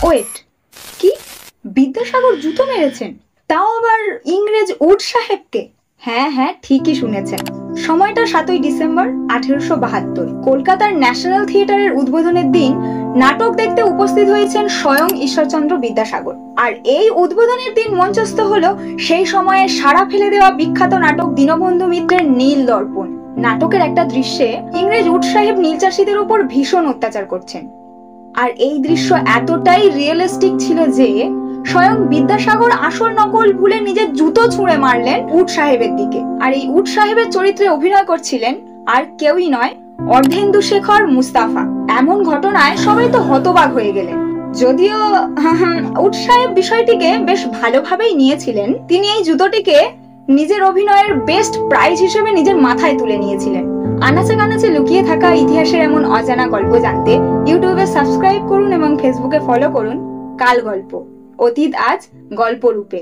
Wait, কি বিদ্যাসাগর জুতো মেরেছেন? তাও আবার ইংরেজ উড সাহেবকে? হ্যাঁ হ্যাঁ, ঠিকই শুনেছেন। সময়টা 7ই ডিসেম্বর 1872। কলকাতার ন্যাশনাল থিয়েটারের উদ্বোধনের দিন নাটক দেখতে উপস্থিত হয়েছেন স্বয়ং ঈশ্বরচন্দ্র বিদ্যাসাগর। আর এই উদ্বোধনের দিন মঞ্চস্থ হলো সেই সময়ে সাড়া ফেলে দেওয়া বিখ্যাত নাটক দীনবন্ধু মিত্রের নীল দর্পণ। নাটকের একটা দৃশ্যে ইংরেজ উড সাহেব নীল চাষীদের উপর ভীষণ অত্যাচার করছেন। আর এই দৃশ্য এতটাই রিয়েলিস্টিক ছিল যে স্বয়ং বিদ্যাসাগর আসল নকল ভুলে নিজের জুতো ছুঁড়ে মারলেন উড সাহেবের দিকে। আর এই উড সাহেবের চরিত্রে অভিনয় করছিলেন আর কেউই নয়, অর্ধেন্দু শেখর মুস্তাফা। এমন ঘটনায় সবাই তো হতবাক হয়ে গেলেন। যদিও উড সাহেব বিষয়টিকে বেশ ভালোভাবেই নিয়েছিলেন। তিনি এই জুতোটিকে নিজের অভিনয়ের বেস্ট প্রাইজ হিসেবে নিজের মাথায় তুলে নিয়েছিলেন। আনাচে কানাচে লুকিয়ে থাকা ইতিহাসের এমন অজানা গল্প জানতে ইউটিউবে সাবস্ক্রাইব করুন এবং ফেসবুকে ফলো করুন কাল গল্প, অতীত আজ গল্প রূপে।